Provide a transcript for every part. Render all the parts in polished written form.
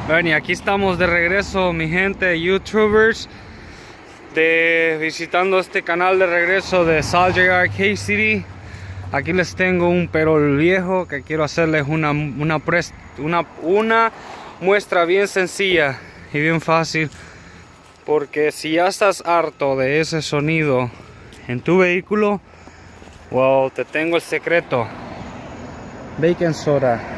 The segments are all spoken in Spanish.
Bueno, y aquí estamos de regreso, mi gente, youtubers, visitando este canal de regreso de Soldier Arcade City. Aquí les tengo un perol viejo que quiero hacerles una muestra bien sencilla y bien fácil. Porque si ya estás harto de ese sonido en tu vehículo, wow, te tengo el secreto. Baking soda.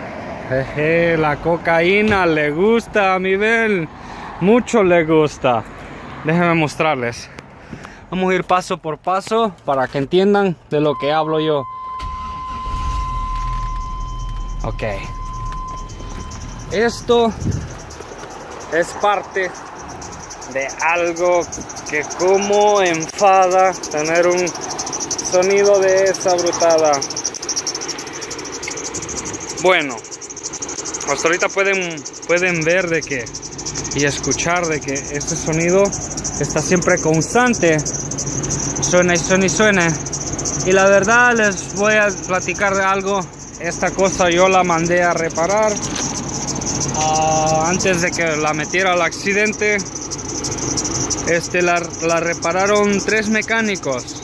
Jeje, la cocaína le gusta a mi Ben. Mucho le gusta. Déjenme mostrarles. Vamos a ir paso por paso para que entiendan de lo que hablo yo. Ok. Esto es parte de algo que como enfada tener un sonido de esa brutada. Bueno, hasta ahorita pueden ver de que y escuchar de que este sonido está siempre constante, suena y suena y suena. Y la verdad les voy a platicar de algo. Esta cosa yo la mandé a reparar antes de que la metiera al accidente. La repararon tres mecánicos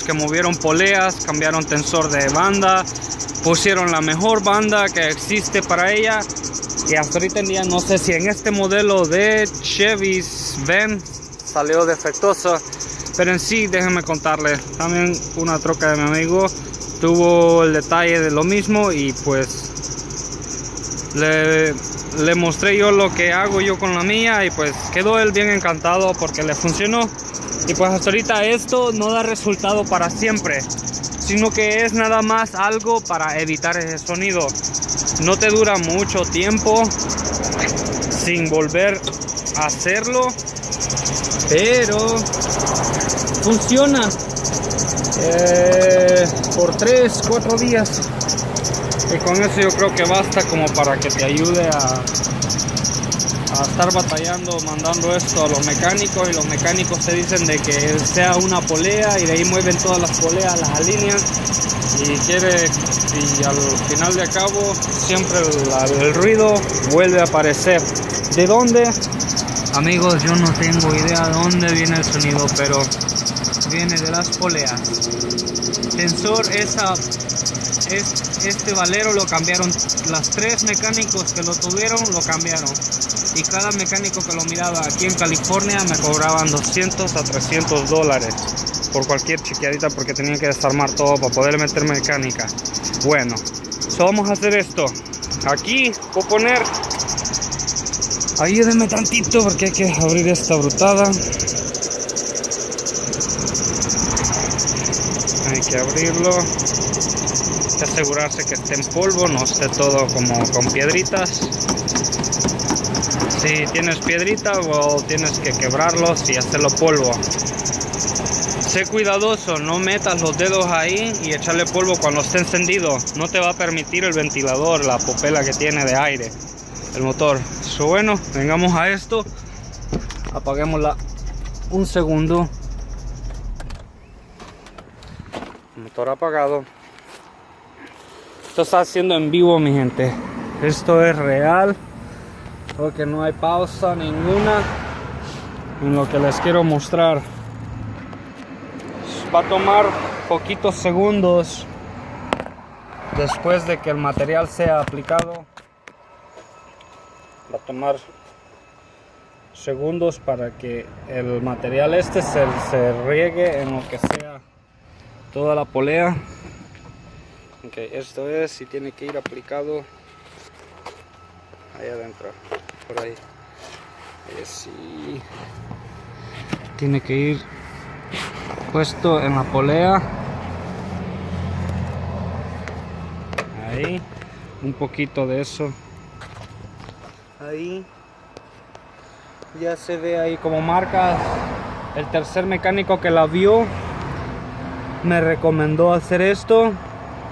que movieron poleas, cambiaron tensor de banda, pusieron la mejor banda que existe para ella. Y hasta ahorita en día no sé si en este modelo de Chevy Van salió defectuoso, pero en sí déjenme contarles, también una troca de mi amigo tuvo el detalle de lo mismo. Y pues le mostré yo lo que hago yo con la mía, y pues quedó él bien encantado porque le funcionó. Y pues hasta ahorita esto no da resultado para siempre, sino que es nada más algo para evitar ese sonido. No te dura mucho tiempo sin volver a hacerlo, pero funciona por 3-4 días. Y con eso yo creo que basta como para que te ayude a estar batallando mandando esto a los mecánicos. Y los mecánicos te dicen de que sea una polea, y de ahí mueven todas las poleas, las alinean, y al final de cabo siempre el ruido vuelve a aparecer. ¿De dónde? Amigos, yo no tengo idea de dónde viene el sonido, pero viene de las poleas. Tensor, este valero lo cambiaron, las tres mecánicos que lo tuvieron lo cambiaron, y cada mecánico que lo miraba aquí en California me cobraban $200 a $300 por cualquier chequeadita, porque tenían que desarmar todo para poder meter mecánica. Bueno, vamos a hacer esto. Aquí voy a poner, ayúdenme tantito porque hay que abrir esta brutada. Hay que abrirlo, hay que asegurarse que esté en polvo, no esté todo como con piedritas. Si tienes piedrita, o tienes que quebrarlos y hacerlo polvo. Sé cuidadoso, no metas los dedos ahí y echarle polvo cuando esté encendido. No te va a permitir el ventilador, la popela que tiene de aire, el motor. Bueno, vengamos a esto. Apaguémosla un segundo. Motor apagado. Esto está haciendo en vivo, mi gente. Esto es real, porque no hay pausa ninguna en lo que les quiero mostrar. Va a tomar poquitos segundos después de que el material sea aplicado. Va a tomar segundos para que el material se riegue en lo que sea toda la polea. Ok, esto es, y tiene que ir aplicado ahí adentro, por ahí. Sí, tiene que ir puesto en la polea. Ahí, un poquito de eso. Ahí ya se ve ahí como marcas. El tercer mecánico que la vio me recomendó hacer esto,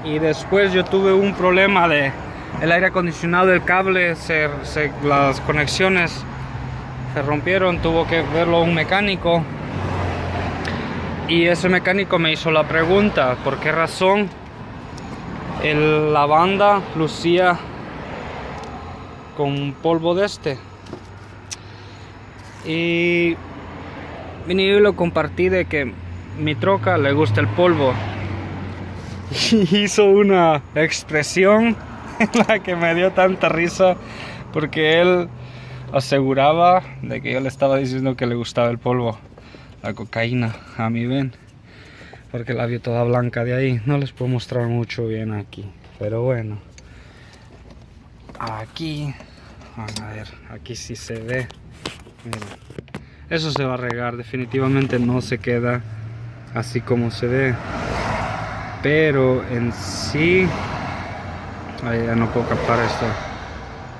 y después yo tuve un problema de el aire acondicionado, el cable, las conexiones se rompieron, tuvo que verlo un mecánico, y ese mecánico me hizo la pregunta por qué razón la banda lucía con polvo de este. Y vine y lo compartí de que mi troca le gusta el polvo. Y hizo una expresión en la que me dio tanta risa, porque él aseguraba de que yo le estaba diciendo que le gustaba el polvo, la cocaína, a mí ven, porque la vio toda blanca de ahí. No les puedo mostrar mucho bien aquí, pero bueno, aquí, a ver, aquí sí se ve. Miren, eso se va a regar, definitivamente no se queda así como se ve, pero en sí, ahí ya no puedo captar esto,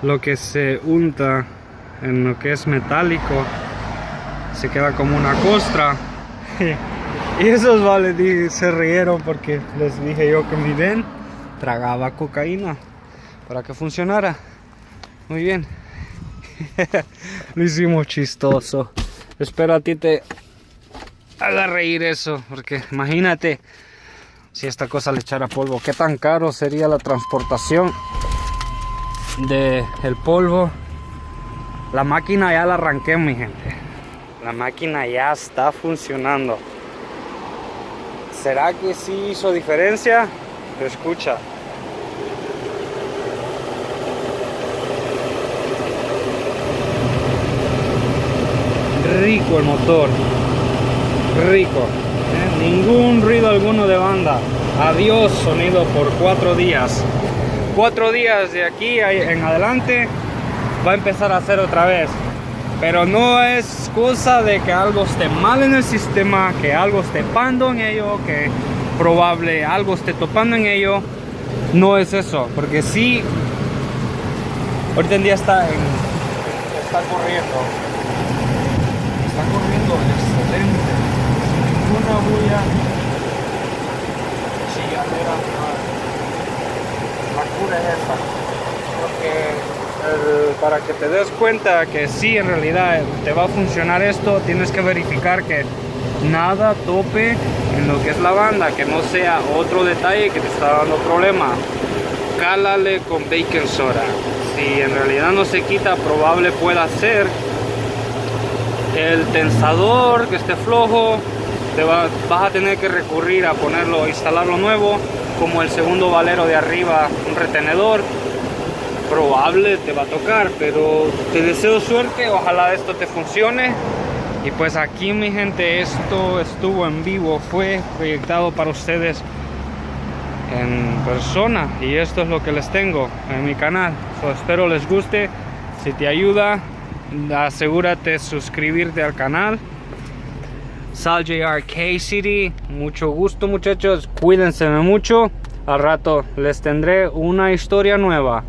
lo que se unta en lo que es metálico se queda como una costra. Y esos vale, se rieron porque les dije yo que mi Ben tragaba cocaína para que funcionara. Muy bien. Lo hicimos chistoso. Espero a ti te haga reír eso, porque imagínate si esta cosa le echara polvo, qué tan caro sería la transportación de el polvo. La máquina ya la arranqué, mi gente. La máquina ya está funcionando. ¿Será que sí hizo diferencia? Escucha. Rico el motor. Rico. Ningún ruido alguno de banda. Adiós sonido por 4 días. 4 días de aquí en adelante va a empezar a hacer otra vez. Pero no es cosa de que algo esté mal en el sistema, que algo esté pando en ello, que probable algo esté topando en ello. No es eso, porque sí, ahorita en día está corriendo. Está corriendo excelente, sin ninguna bulla, chilladera. La cura es esa, porque para que te des cuenta que sí, en realidad te va a funcionar esto, tienes que verificar que nada tope en lo que es la banda, que no sea otro detalle que te está dando problema. Cálale con baking soda. Si en realidad no se quita, probable pueda ser el tensador que esté flojo. Vas a tener que recurrir a ponerlo, instalarlo nuevo, como el segundo valero de arriba, un retenedor. Probable te va a tocar, pero te deseo suerte, ojalá esto te funcione. Y pues aquí, mi gente, esto estuvo en vivo, fue proyectado para ustedes en persona, y esto es lo que les tengo en mi canal. Espero les guste. Si te ayuda, asegúrate de suscribirte al canal. Sal JR K-City, mucho gusto, muchachos, cuídense mucho. Al rato les tendré una historia nueva.